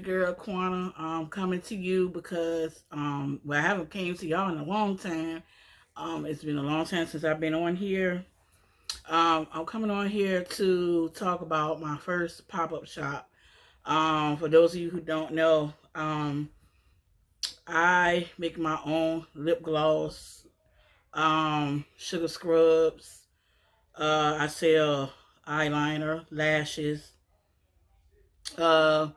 girl Quana. Coming to you because well, I haven't came to y'all in a long time. It's been a long time since I've been on here. I'm coming on here to talk about my first pop-up shop. For those of you who don't know, I make my own lip gloss, sugar scrubs. I sell eyeliner, lashes. Uh,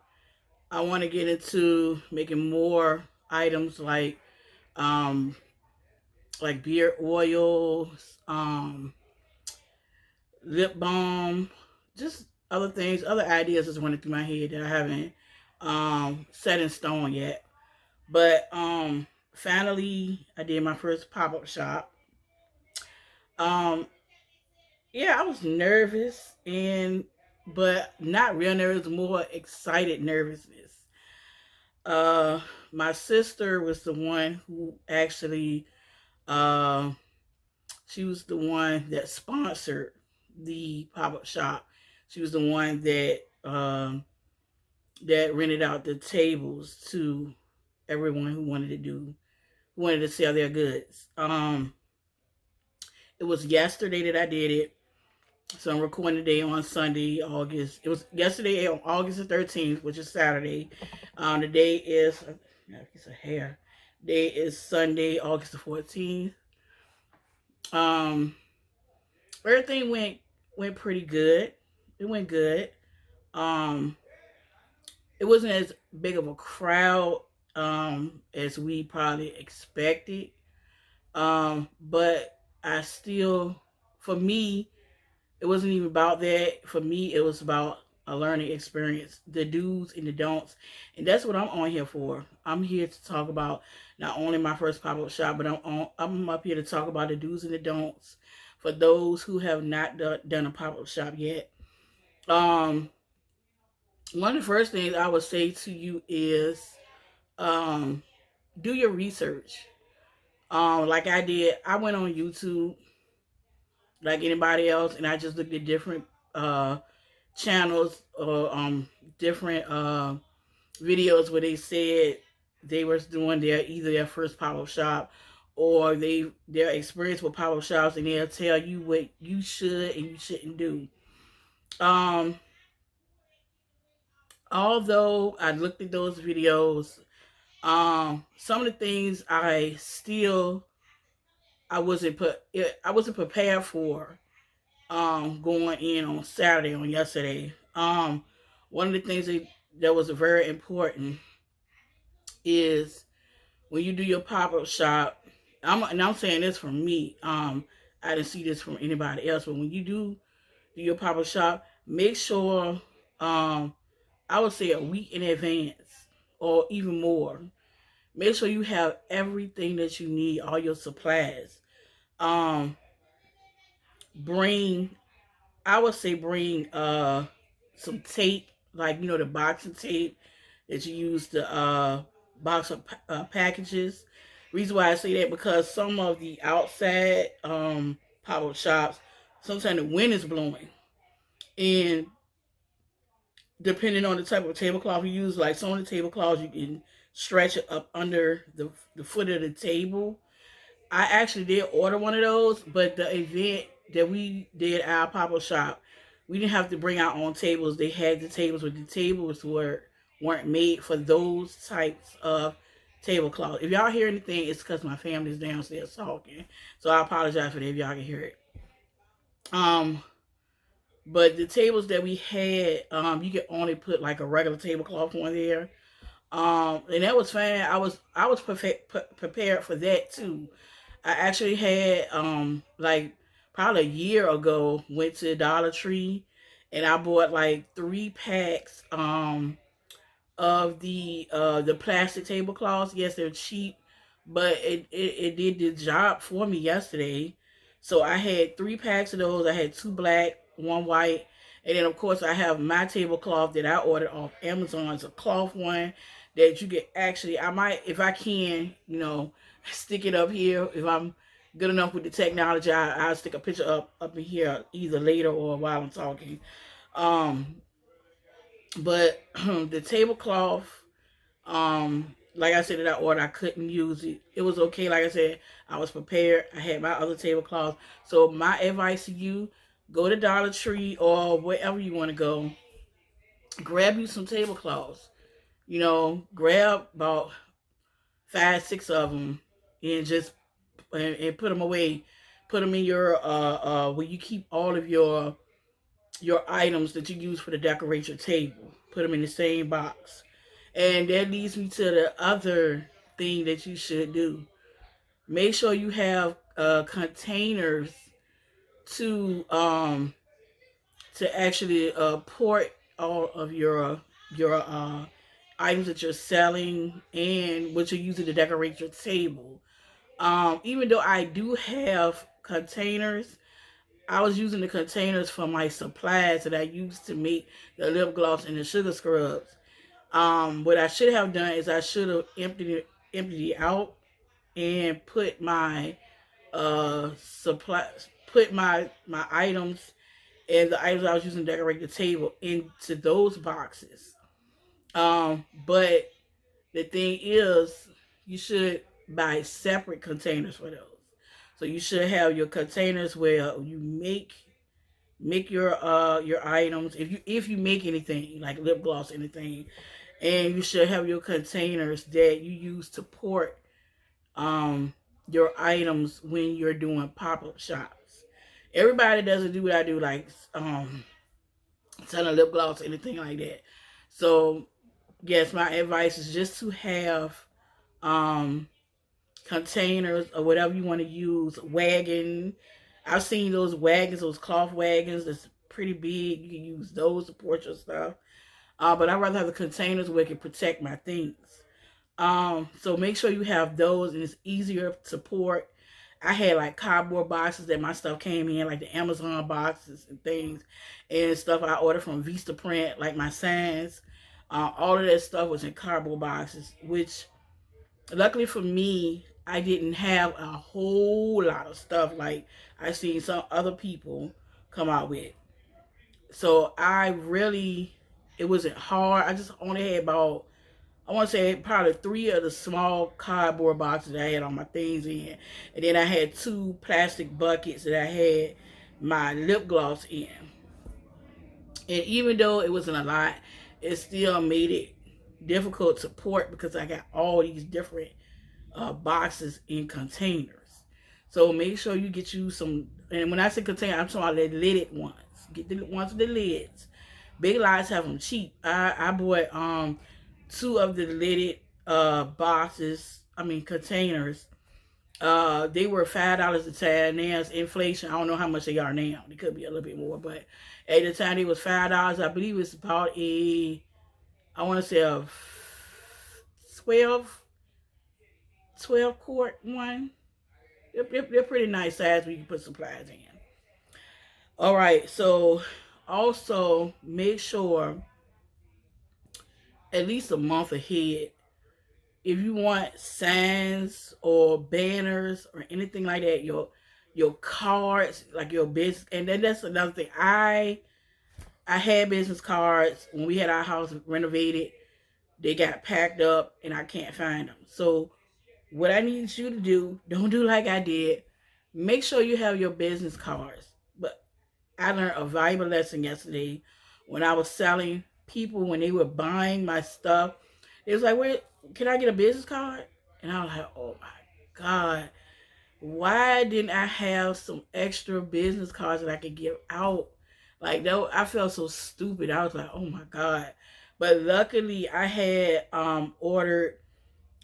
I want to get into making more items um beard oils, lip balm, just other things, other ideas just running through my head that I haven't set in stone yet. But finally I did my first pop-up shop. Um yeah, I was nervous and but not real nervous, more excited nervousness. Uh my sister was the one who actually uh she was the one that sponsored the pop-up shop. She was the one that rented out the tables to everyone who wanted to sell their goods. It was yesterday that I did it. So I'm recording today on Sunday, August. It was yesterday on August the 13th, which is Saturday. The day is it's a hair. Day is Sunday, August the 14th. Um, Everything went pretty good. It went good. Um, it wasn't as big of a crowd as we probably expected. But I still, for me, it wasn't even about that. For me, it was about a learning experience, the do's and the don'ts. And that's what I'm on here for. I'm here to talk about not only my first pop-up shop, but I'm up here to talk about the do's and the don'ts for those who have not done a pop-up shop yet. Um, One of the first things I would say to you is um, do your research. Like I did, I went on YouTube like anybody else, and I just looked at different channels or different videos where they said they were doing their first pop-up shop or their experience with pop-up shops, and they'll tell you what you should and you shouldn't do. Um, Although I looked at those videos, some of the things I wasn't prepared for going in on Saturday on yesterday. One of the things that was very important is when you do your pop-up shop. I'm saying this from me. I didn't see this from anybody else, but when you do your pop-up shop, make sure I would say a week in advance or even more. Make sure you have everything that you need, all your supplies. Um, bring I would say bring some tape, like the boxing tape that you use to box up packages. Reason why I say that because some of the outside pop-up shops, sometimes the wind is blowing, and depending on the type of tablecloth you use, like some of the tablecloths you can stretch it up under the foot of the table. I actually did order one of those, but the event that we did at our pop-up shop, we didn't have to bring our own tables. They had the tables, but the tables weren't made for those types of tablecloth. If y'all hear anything, it's because my family's downstairs talking. So I apologize for that if y'all can hear it. Um, but the tables that we had, you could only put like a regular tablecloth on there. And that was fine. I was prepared for that too. I actually had like probably a year ago went to Dollar Tree and I bought like 3 packs of the plastic tablecloths. Yes, they're cheap, but it did the job for me yesterday. So I had 3 packs of those. I had 2 black, 1 white, and then of course I have my tablecloth that I ordered off Amazon. It's a cloth one that you can actually. I might, if I can, stick it up here. If I'm good enough with the technology, I'll stick a picture up in here either later or while I'm talking. Um, But the tablecloth, like I said, in that order, I couldn't use it. It was okay. Like I said, I was prepared. I had my other tablecloth. So my advice to you: go to Dollar Tree or wherever you want to go. Grab you some tablecloths. Grab about 5, 6 of them, and just and put them away. Put them in your where you keep all of your items that you use for the decorate your table. Put them in the same box. And that leads me to the other thing that you should do. Make sure you have containers to actually port all of your items that you're selling and what you're using to decorate your table. Even though I do have containers, I was using the containers for my supplies that I used to make the lip gloss and the sugar scrubs. What I should have done is I should have emptied it out and put my supplies, put my items and the items I was using to decorate the table into those boxes. But the thing is, you should buy separate containers for those. So you should have your containers where you make your items. If you make anything like lip gloss, anything, and you should have your containers that you use to port um your items when you're doing pop-up shops. Everybody doesn't do what I do, like selling lip gloss, anything like that. So yes, my advice is just to have um containers or whatever you want to use. Wagon. I've seen those wagons, those cloth wagons that's pretty big. You can use those to port your stuff. But I'd rather have the containers where it can protect my things. So make sure you have those and it's easier to port. I had like cardboard boxes that my stuff came in, like the Amazon boxes and things, and stuff I ordered from Vista Print, like my signs. All of that stuff was in cardboard boxes, which luckily for me, I didn't have a whole lot of stuff like I seen some other people come out with. So it wasn't hard. I just only had about, I want to say probably 3 of the small cardboard boxes that I had all my things in. And then I had 2 plastic buckets that I had my lip gloss in. And even though it wasn't a lot, it still made it difficult to port because I got all these different boxes in containers. So make sure you get you some, and when I say container, I'm talking about the lidded ones. Get the ones with the lids. Big Lots have them cheap. I bought 2 of the lidded boxes. I mean containers. They were $5 a time. Now it's inflation. I don't know how much they are now. They could be a little bit more, but at the time it was $5. I believe it's about I want to say a 12 quart one. They're pretty nice size where you can put supplies in. All right, so also make sure at least a month ahead, if you want signs or banners or anything like that, your cards, like your business, and then that's another thing. I had business cards when we had our house renovated. They got packed up and I can't find them. So what I need you to do, don't do like I did. Make sure you have your business cards. But I learned a valuable lesson yesterday when I was selling people when they were buying my stuff. It was like, "Wait, can I get a business card?" And I was like, "Oh my God, why didn't I have some extra business cards that I could give out?" Like that, I felt so stupid. I was like, "Oh my God." But luckily, I had ordered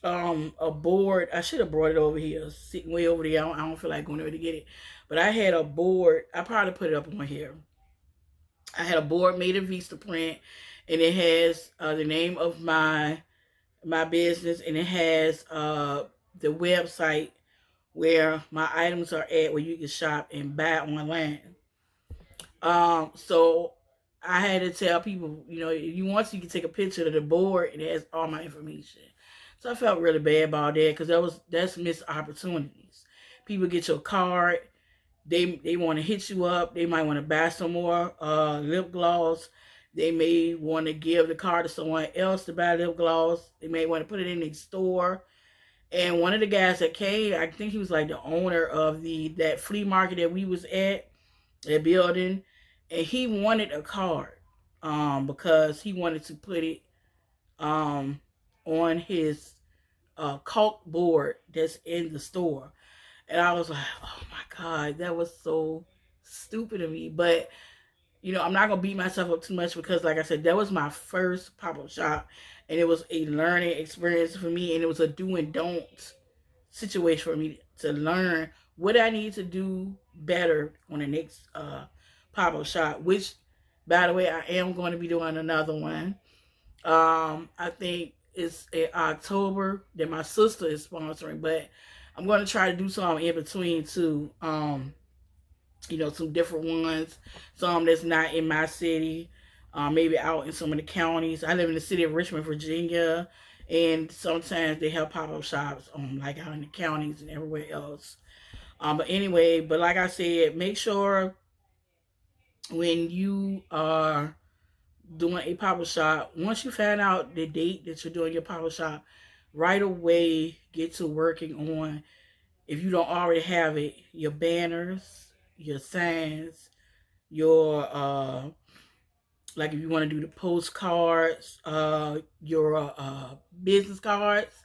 a board. I should have brought it over here, sitting way over there. I don't feel like going over to get it, but I had a board. I probably put it up on here. I had a board made of Vista print, and it has the name of my business, and it has the website where my items are at, where you can shop and buy online. So I had to tell people, if you want to, you can take a picture of the board, and it has all my information. So I felt really bad about that because that's missed opportunities. People get your card, they want to hit you up, they might want to buy some more lip gloss, They may want to give the card to someone else to buy lip gloss. They may want to put it in their store. And one of the guys that came, I think he was like the owner of the that flea market that we was at, that building, and he wanted a card, because he wanted to put it on his caulk board that's in the store. And I was like, oh my God, that was so stupid of me. But, I'm not going to beat myself up too much because, like I said, that was my first pop-up shop. And it was a learning experience for me. And it was a do and don't situation for me to learn what I need to do better on the next pop-up shop. Which, by the way, I am going to be doing another one. I think it's in October that my sister is sponsoring, but I'm going to try to do some in between too. Some different ones, some that's not in my city, maybe out in some of the counties. I live in the city of Richmond, Virginia, and sometimes they have pop up shops, like out in the counties and everywhere else. But anyway, but like I said, make sure when you are doing a pop-up shop, once you find out the date that you're doing your pop-up shop, right away get to working on, if you don't already have it, your banners, your signs, your like if you want to do the postcards, your business cards,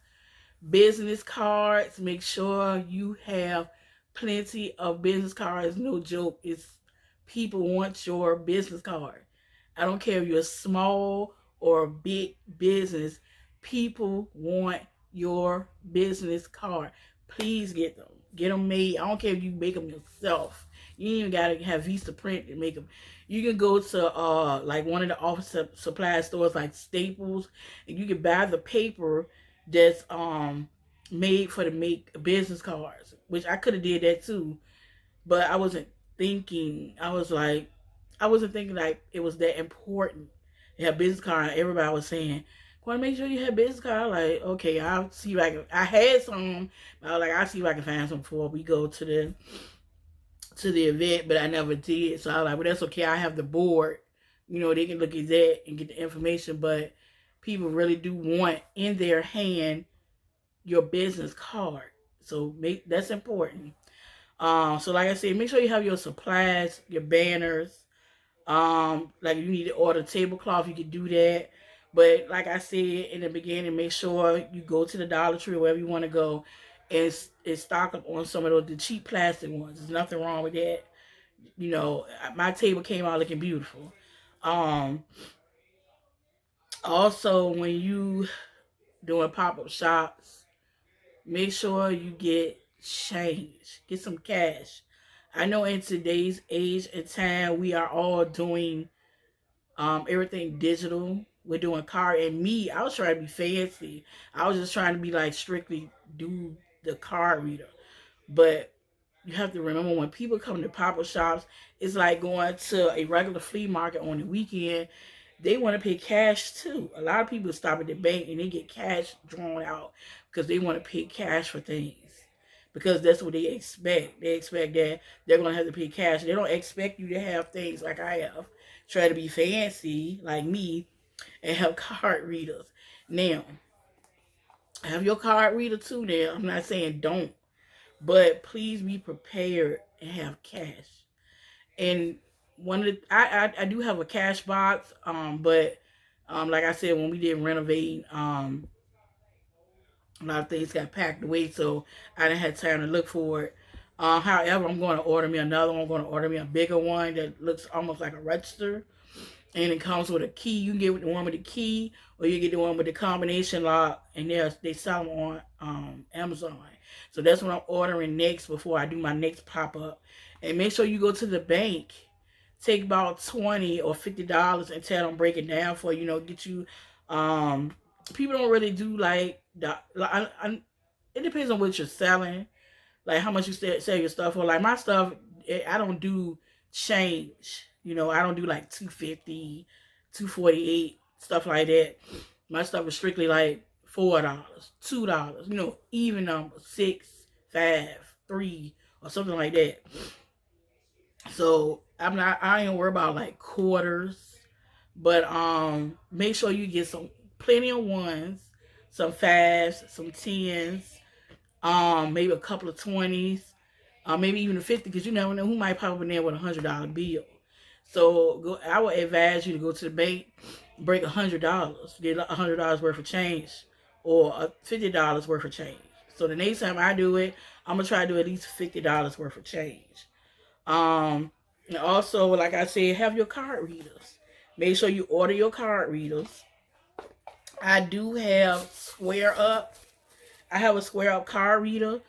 make sure you have plenty of business cards. No joke, it's people want your business card. I don't care if you're small or a big business, people want your business card. Please get them made. I don't care if you make them yourself. You ain't even gotta have Vista print to make them. You can go to like one of the office supply stores like Staples, and you can buy the paper that's made for to make business cards, which I could have did that too, but I wasn't thinking. I wasn't thinking like it was that important to have business card. Everybody was saying, "Want to make sure you have business card." Like, okay, I'll see if I can. I had some. I was like, I'll see if I can find some before we go to the event, but I never did. So I was like, well, that's okay. I have the board. They can look at that and get the information. But people really do want in their hand your business card. So that's important. So like I said, make sure you have your supplies, your banners. Like if you need to order tablecloth, you can do that. But like I said in the beginning, make sure you go to the Dollar Tree or wherever you want to go and stock up on some of those the cheap plastic ones. There's nothing wrong with that. My table came out looking beautiful. Um, Also, when you doing pop-up shops, make sure you get change. Get some cash. I know in today's age and time, we are all doing everything digital. We're doing card, and me, I was trying to be fancy. I was just trying to be like strictly do the card reader. But you have to remember, when people come to pop-up shops, it's like going to a regular flea market on the weekend. They want to pay cash too. A lot of people stop at the bank and they get cash drawn out because they want to pay cash for things, because that's what they expect. They expect that they're going to have to pay cash. They don't expect you to have things like I have. Try to be fancy like me and have card readers. Now, have your card reader too there. I'm not saying don't, but please be prepared and have cash. And one of the I do have a cash box, but like I said, when we did renovate, a lot of things got packed away, so I didn't have time to look for it. However, I'm going to order me another one. I'm going to order me a bigger one that looks almost like a register, and it comes with a key. You can get the one with the key, or you get the one with the combination lock, and they sell them on Amazon. So that's what I'm ordering next before I do my next pop up. And make sure you go to the bank. Take about $20 or $50 and tell them break it down for get you. People don't really do like the. It depends on what you're selling, like how much you sell your stuff for. Like my stuff, I don't do change. I don't do like 250, 248 stuff like that. My stuff is strictly like $4, $2. Even numbers, 6, 5, 3, or something like that. So I ain't worried about like quarters. But make sure you get some plenty of ones, some fives, some tens, maybe a couple of 20s, maybe even a 50, because you never know who might pop up in there with $100 bill. So I would advise you to go to the bank, break $100, get $100 worth of change, or $50 worth of change. So the next time I do it, I'm gonna try to do at least $50 worth of change. And also, like I said, have your card readers. Make sure you order your card readers. I do have Square Up. I have a Square Up card reader,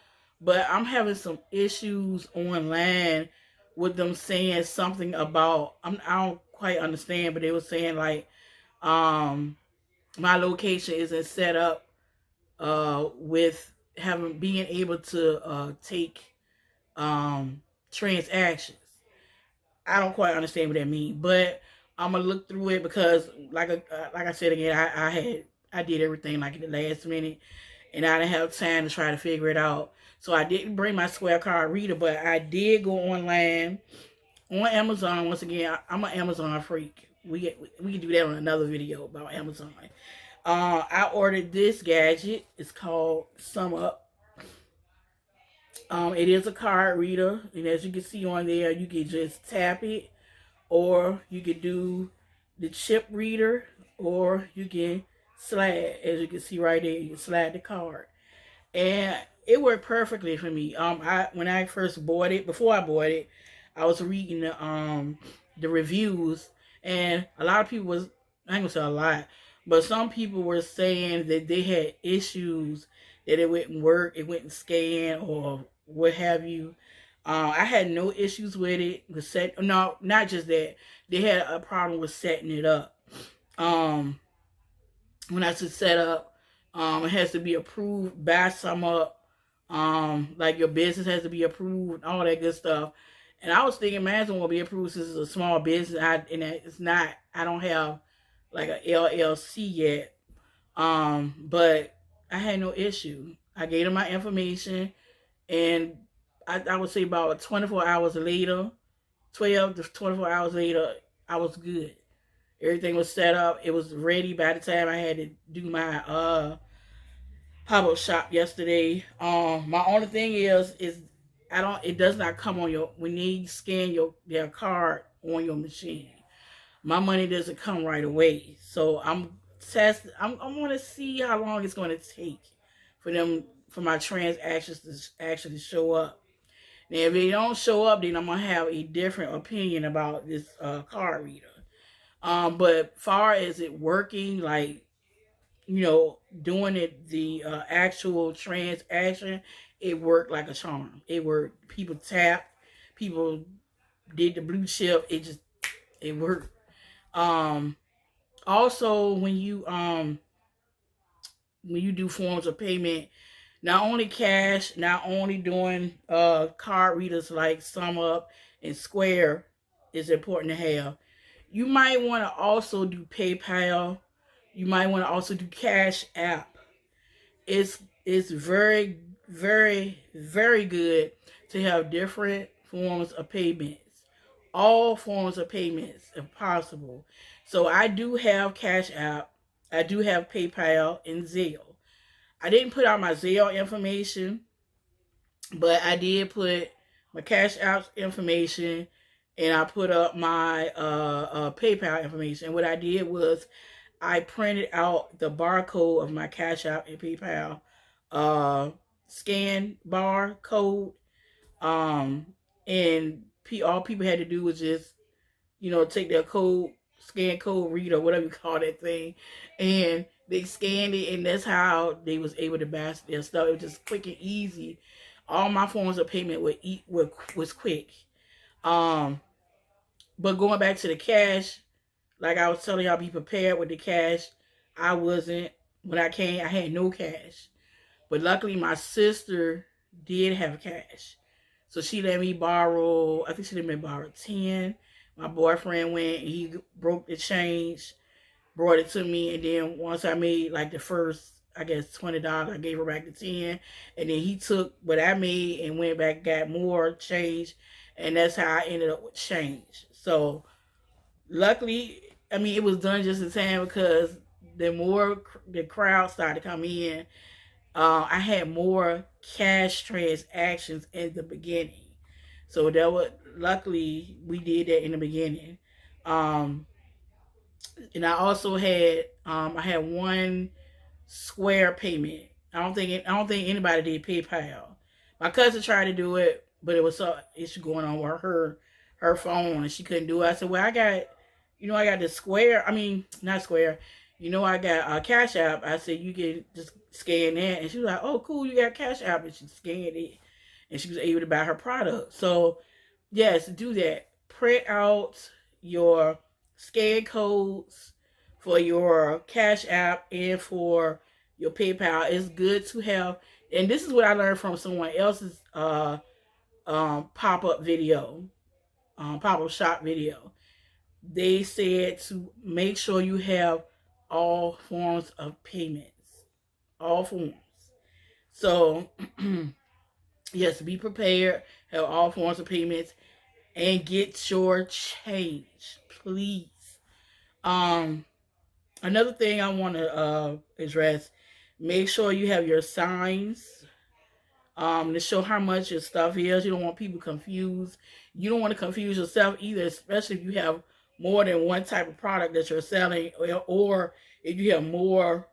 but I'm having some issues online with them saying something about I don't quite understand, but they were saying like um my location isn't set up with having being able to take transactions. I don't quite understand what that means, but I'm gonna look through it because, like I said again, I did everything like in the last minute, and I didn't have time to try to figure it out. So I didn't bring my Square card reader, but I did go online on Amazon. Once again, I'm an Amazon freak. We can do that on another video about Amazon. I ordered this gadget. It's called Sum Up. It is a card reader, and as you can see on there, you can just tap it, or you can do the chip reader, or you can slide, as you can see right there, you can slide the card. And it worked perfectly for me. I when I first bought it, before I bought it, I was reading the reviews, and a lot of people was, I ain't gonna say a lot, but some people were saying that they had issues, that it wouldn't work, it wouldn't scan or what have you. I had no issues with it. No, not just that. They had a problem with setting it up. Um, when I said set up, it has to be approved by some up. Like your business has to be approved, all that good stuff. And I was thinking, man, it's gonna be approved since it's a small business. And it's not. I don't have like a LLC yet. But I had no issue. I gave them my information, and I would say about 24 hours later, 12 to 24 hours later, I was good. Everything was set up. It was ready by the time I had to do my pop-up shop yesterday. My only thing is I don't. It does not come on your when you scan their card on your machine. My money doesn't come right away. So I want to see how long it's going to take for my transactions to actually show up. Now, if they don't show up, then I'm gonna have a different opinion about this card reader. But far as it working, like doing it the actual transaction, it worked like a charm. It worked. People tapped, people did the blue chip. It worked. Um, Also, when you do forms of payment, not only cash, not only doing card readers like SumUp and Square is important to have. You might want to also do PayPal. You might want to also do Cash App. It's very, very, very good to have different forms of payments. All forms of payments if possible. So I do have Cash App. I do have PayPal and Zelle. I didn't put out my Zelle information, but I did put my Cash App information, and I put up my PayPal information. And what I did was I printed out the barcode of my Cash App and PayPal uh, scan bar code, um, and all people had to do was just take their code, scan code reader, whatever you call that thing, and they scanned it, and that's how they was able to buy their stuff. It was just quick and easy. All my forms of payment was quick. Um, but going back to the cash, like I was telling y'all, be prepared with the cash. I wasn't when I came. I had no cash, but luckily my sister did have cash, so she let me borrow. I think she let me borrow 10. My boyfriend went and he broke the change, brought it to me, and then once I made like the first, I guess $20, I gave her back the 10, and then he took what I made and went back, got more change, and that's how I ended up with change. So luckily, I mean, it was done just in time because the more the crowd started to come in, I had more cash transactions in the beginning. So that was luckily we did that in the beginning. Um, and I had one Square payment. I don't think anybody did PayPal. My cousin tried to do it, but it was some issue going on with her phone and she couldn't do it. I said, well, I got the Square. I mean, not Square. I got a Cash App. I said you can just scan that, and she was like, oh, cool, you got Cash App, and she scanned it, and she was able to buy her product. So yes, do that. Print out your scan codes for your Cash App and for your PayPal. It's good to have, and this is what I learned from someone else's pop-up video, pop-up shop video. They said to make sure you have all forms of payments, all forms. So yes, be prepared. Have all forms of payments and get your change, please. Um, Another thing I want to address: make sure you have your signs to show how much your stuff is. You don't want people confused. You don't want to confuse yourself either, especially if you have more than one type of product that you're selling, or if you have more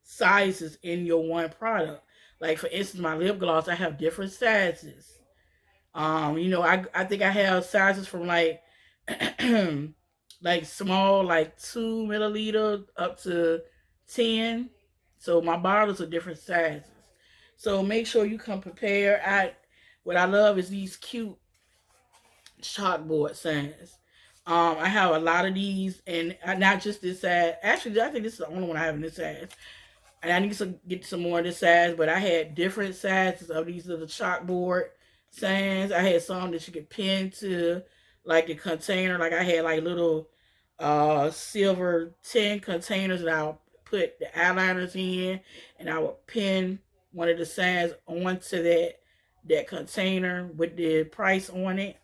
sizes in your one product. Like for instance, my lip gloss, I have different sizes. I think I have sizes from like like small, like 2 milliliter up to 10. So my bottles are different sizes. So make sure you come prepared. What I love is these cute chalkboard signs. I have a lot of these, and not just this size. Actually, I think this is the only one I have in this size. And I need to get some more of this size, but I had different sizes of these little chalkboard signs. I had some that you could pin to like the container. Like I had like little silver tin containers that I would put the eyeliners in, and I would pin one of the signs onto that container with the price on it.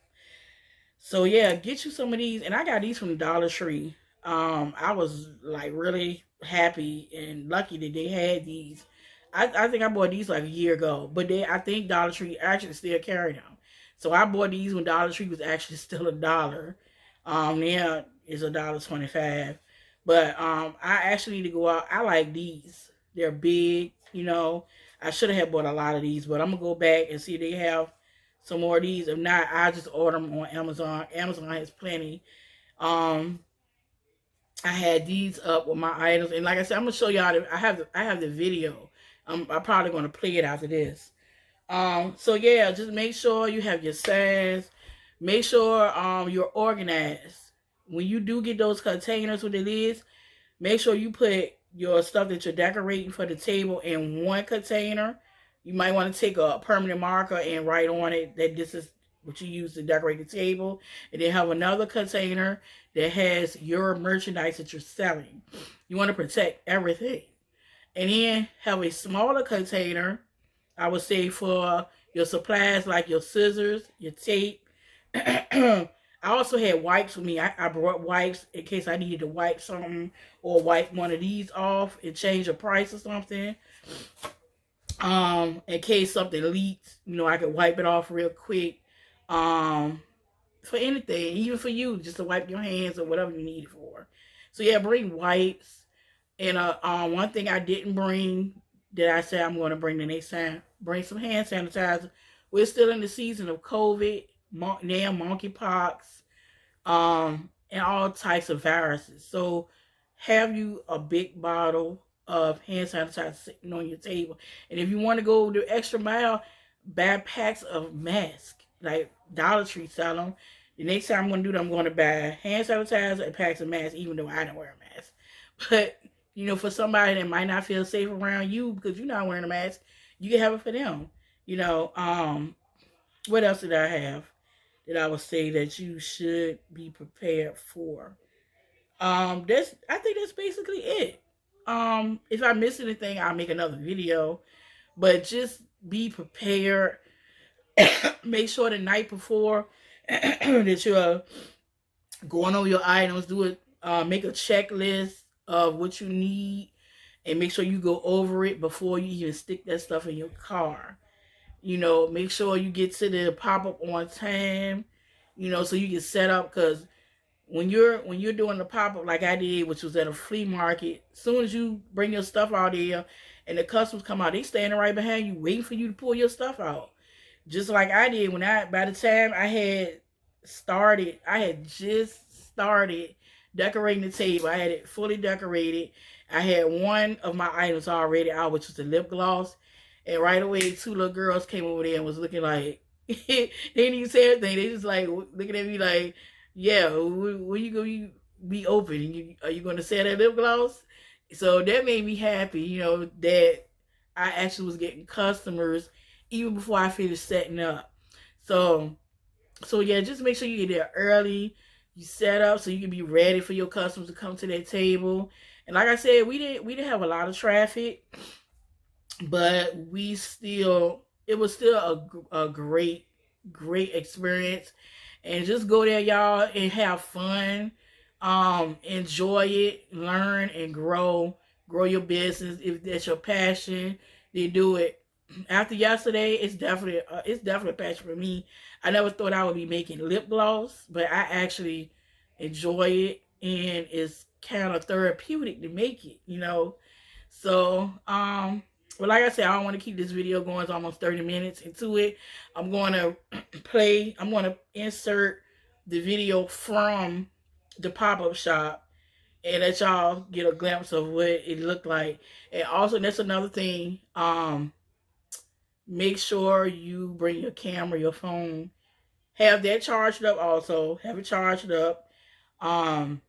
So yeah, get you some of these, and I got these from Dollar Tree. I was like really happy and lucky that they had these. I think I bought these like a year ago, but I think Dollar Tree actually still carry them. So I bought these when Dollar Tree was actually still $1. Now it's $1.25. But I actually need to go out. I like these. They're big. I should have bought a lot of these, but I'm gonna go back and see if they have some more of these. If not, I just order them on Amazon. Amazon has plenty. Um, I had these up with my items, and like I said, I'm gonna show y'all. I have the video. I'm probably gonna play it after this. So yeah, just make sure you have your size. Make sure you're organized. When you do get those containers with the lids, make sure you put your stuff that you're decorating for the table in one container. You might want to take a permanent marker and write on it that this is what you use to decorate the table. And then have another container that has your merchandise that you're selling. You want to protect everything. And then have a smaller container, I would say, for your supplies like your scissors, your tape. I also had wipes with me. I brought wipes in case I needed to wipe something or wipe one of these off and change the price or something. In case something leaks, I could wipe it off real quick. For anything, even for you, just to wipe your hands or whatever you need it for. So yeah, bring wipes. And one thing I didn't bring that I said I'm going to bring the next time, bring some hand sanitizer. We're still in the season of COVID, now monkeypox, and all types of viruses. So have you a big bottle of hand sanitizer sitting on your table. And if you want to go the extra mile, buy packs of masks. Like Dollar Tree sell them. The next time I'm going to do that, I'm going to buy hand sanitizer and packs of masks, even though I don't wear a mask. But, for somebody that might not feel safe around you because you're not wearing a mask, you can have it for them. What else did I have that I would say that you should be prepared for? I think that's basically it. If I miss anything, I'll make another video. But just be prepared. Make sure the night before that you're going over your items. Do it make a checklist of what you need and make sure you go over it before you even stick that stuff in your car. Make sure you get to the pop-up on time, so you can set up, because when you're doing the pop-up like I did, which was at a flea market, as soon as you bring your stuff out there and the customers come out, they standing right behind you waiting for you to pull your stuff out. Just like I did when by the time I had just started decorating the table. I had it fully decorated. I had one of my items already out, which was the lip gloss. And right away, two little girls came over there and was looking like, they didn't even say anything. They just like looking at me like, yeah, when you gonna be open? Are you gonna sell that lip gloss? So that made me happy, that I actually was getting customers even before I finished setting up. So yeah, just make sure you get there early. You set up so you can be ready for your customers to come to their table. And like I said, we didn't have a lot of traffic, but it was still a great experience. And just go there, y'all, and have fun. Enjoy it, learn and grow your business. If that's your passion, then do it. After yesterday, it's definitely a passion for me. I never thought I would be making lip gloss, but I actually enjoy it, and it's kind of therapeutic to make it. So, but like I said, I don't want to keep this video going. It's almost 30 minutes into it. I'm going to I'm going to insert the video from the pop-up shop and let y'all get a glimpse of what it looked like. And also, that's another thing. Make sure you bring your camera, your phone. Have that charged up also. Have it charged up. Um,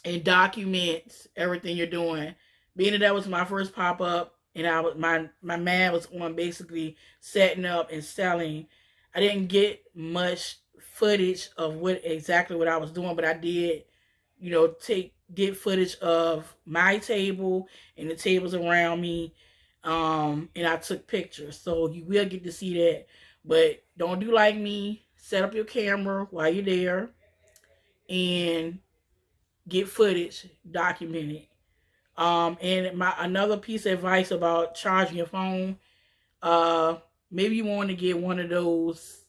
and document everything you're doing. Being that was my first pop up, and my man was on basically setting up and selling. I didn't get much footage of what I was doing, but I did, get footage of my table and the tables around me, and I took pictures, so you will get to see that. But don't do like me. Set up your camera while you're there and get footage, document it. And my another piece of advice about charging your phone, uh, maybe you want to get one of those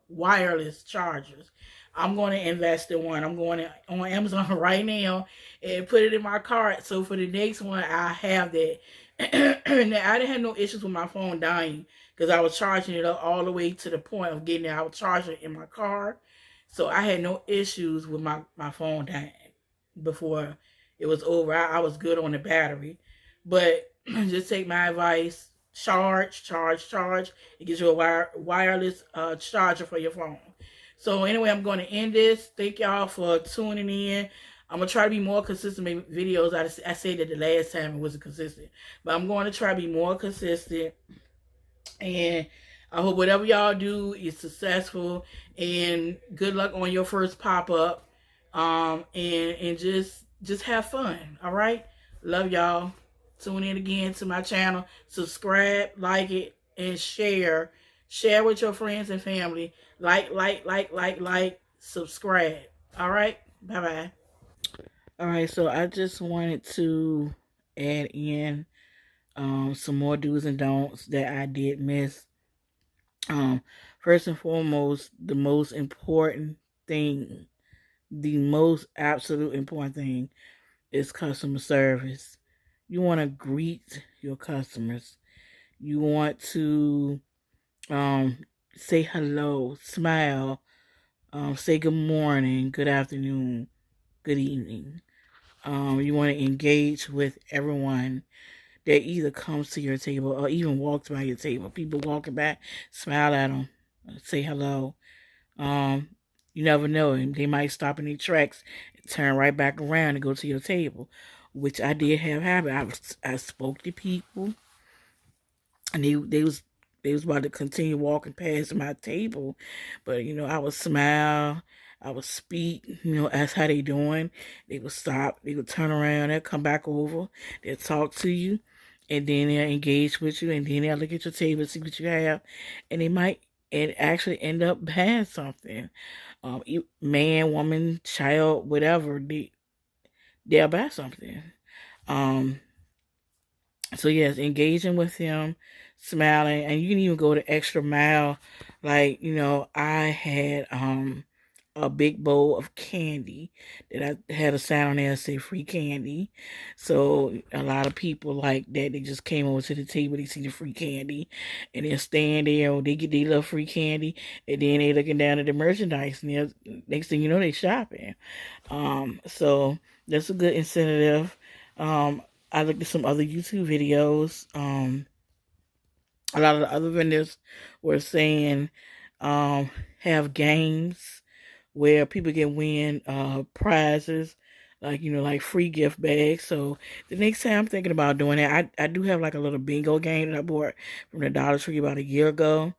wireless chargers. I'm going to invest in one. I'm going on Amazon right now and put it in my cart. So for the next one, I have that. Now, I didn't have no issues with my phone dying because I was charging it up all the way to the point of getting it. I was charging it in my car. So I had no issues with my phone dying before it was over. I was good on the battery. But just take my advice. Charge. It gives you a wireless charger for your phone. So anyway, I'm going to end this. Thank y'all for tuning in. I'm going to try to be more consistent with videos. I said that the last time it wasn't consistent. But I'm going to try to be more consistent. And I hope whatever y'all do is successful. And good luck on your first pop-up. And just have fun. All right? Love y'all. Tune in again to my channel. Subscribe, like it, and share. Share with your friends and family. Like. Subscribe. All right? Bye-bye. All right, so I just wanted to add in some more do's and don'ts that I did miss. Um, First and foremost, the most absolute important thing is customer service. You want to greet your customers. You want to um, say hello, smile, say good morning, good afternoon, good evening. You want to engage with everyone that either comes to your table or even walks by your table. People walking by, smile at them, say hello. Um, you never know. They might stop in their tracks, turn right back around and go to your table, which I did have happen. I spoke to people, and they was about to continue walking past my table, but I would smile, I would speak, ask how they doing. They would stop, they would turn around, they'll come back over, they'll talk to you, and then they'll engage with you, and then they'll look at your table, see what you have, and they might and actually end up buying something. Man, woman, child, whatever. they'll buy something. Um, so yes, engaging with them, smiling, and you can even go the extra mile. Like, I had a big bowl of candy that I had a sign on there that say free candy. So a lot of people like that, they just came over to the table, they see the free candy, and they're staying there, or they get their little free candy, and then they looking down at the merchandise, and next thing you know, they shopping. So that's a good incentive. Um, I looked at some other YouTube videos. A lot of the other vendors were saying have games where people can win prizes, like like free gift bags. So the next time I'm thinking about doing that, I do have like a little bingo game that I bought from the Dollar Tree about a year ago.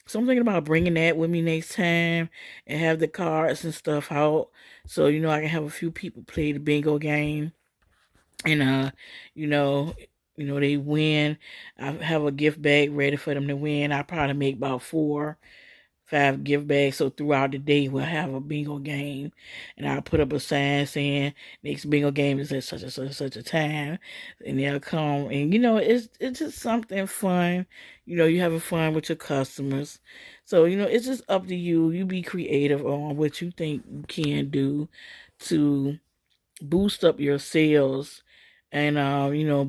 So I'm thinking about bringing that with me next time and have the cards and stuff out. So I can have a few people play the bingo game, and you know they win. I have a gift bag ready for them to win. I probably make about 4, 5 gift bags. So throughout the day, we'll have a bingo game, and I'll put up a sign saying next bingo game is at such and such and such a time, and they'll come. And it's just something fun. You having fun with your customers. So it's just up to you. You be creative on what you think you can do to boost up your sales, and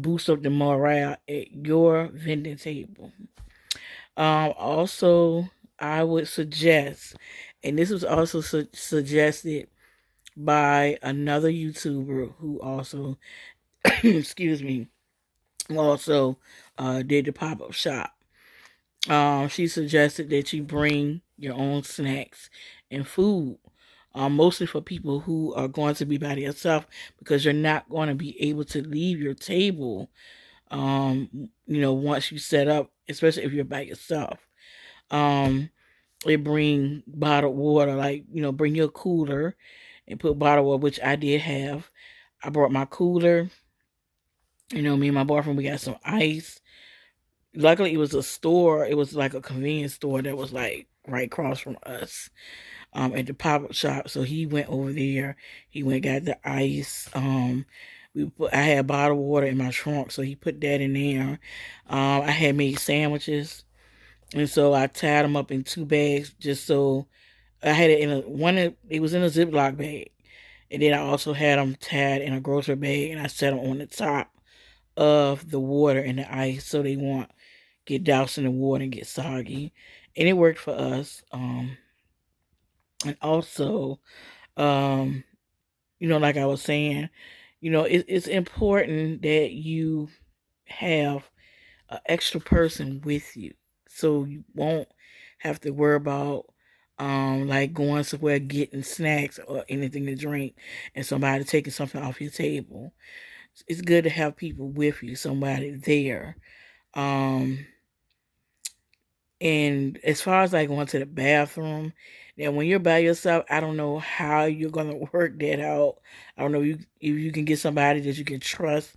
boost up the morale at your vending table. Also, I would suggest, and this was also suggested by another YouTuber who also, excuse me, also did the pop-up shop. She suggested that you bring your own snacks and food, mostly for people who are going to be by themselves, because you're not going to be able to leave your table, once you set up, especially if you're by yourself. Um, they bring bottled water, like, bring your cooler and put bottled water, which I did have. I brought my cooler. Me and my boyfriend, we got some ice. Luckily, it was a store. It was like a convenience store that was like right across from us, at the pop-up shop. So he went over there. He went got the ice. I had bottled water in my trunk, so he put that in there. I had made sandwiches, and so I tied them up in 2 bags, just so I had it in a one. It was in a Ziploc bag, and then I also had them tied in a grocery bag, and I set them on the top of the water and the ice, so they won't get doused in the water and get soggy. And it worked for us. And also, um, like I was saying, it's important that you have an extra person with you, so you won't have to worry about like going somewhere getting snacks or anything to drink and somebody taking something off your table. It's good to have people with you, somebody there. Um, and as far as like going to the bathroom, now when you're by yourself, I don't know how you're gonna work that out. I don't know if you can get somebody that you can trust,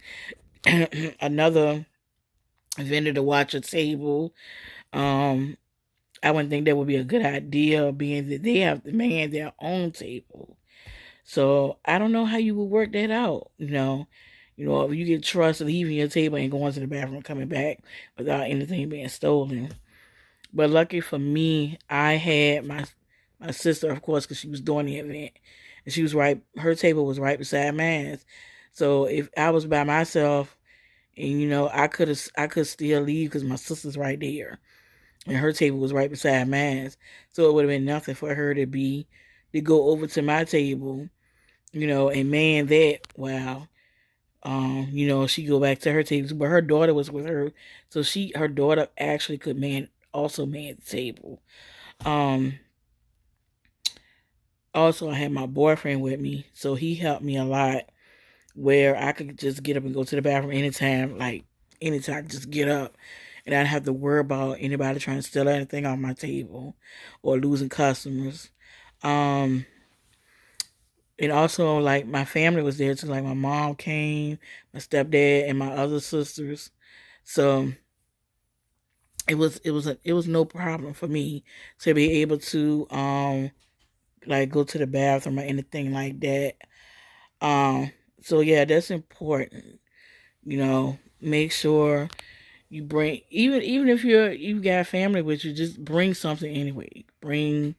another vendor to watch a table. Um, I wouldn't think that would be a good idea, being that they have to man their own table. So I don't know how you would work that out. If you get trust leaving your table and going to the bathroom, coming back without anything being stolen. But lucky for me, I had my sister, of course, because she was doing the event, and she was right. Her table was right beside mine. So if I was by myself, and I could still leave because my sister's right there, and her table was right beside mine. So it would have been nothing for her to go over to my table, and man that. Wow. She go back to her table, but her daughter was with her, so her daughter actually could also man the table. Um, Also, I had my boyfriend with me, so he helped me a lot, where I could just get up and go to the bathroom anytime, like anytime, just get up, and I didn't have to worry about anybody trying to steal anything off my table or losing customers. Um, and also, like, my family was there too. Like, my mom came, my stepdad, and my other sisters. So it was no problem for me to be able to like go to the bathroom or anything like that. Um, So yeah, that's important. You know, make sure you bring, even if you got family with you, just bring something anyway. Bring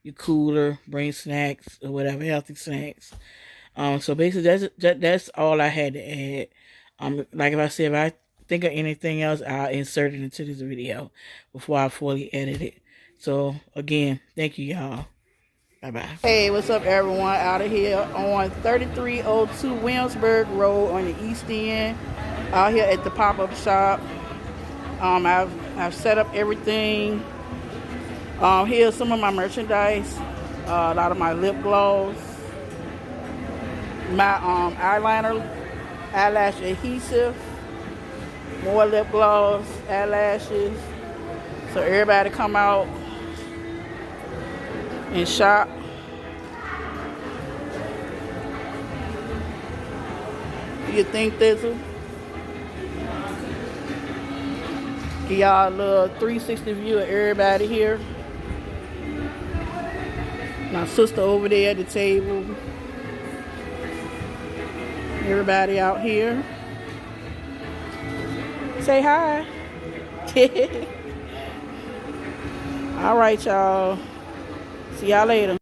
your cooler, bring snacks or whatever, healthy snacks. So basically that's all I had to add. Like if I said, if I think of anything else, I'll insert it into this video before I fully edit it. So again, thank you, y'all. Bye bye. Hey, what's up, everyone? Out of here on 3302 Williamsburg Road on the East End. Out here at the pop-up shop. I've set up everything. Here's some of my merchandise. A lot of my lip gloss, my eyeliner, eyelash adhesive, more lip gloss, eyelashes. So everybody come out and shop. You think Thizzle? Give y'all a little 360 view of everybody here. My sister over there at the table. Everybody out here. Say hi. All right, y'all. See y'all later.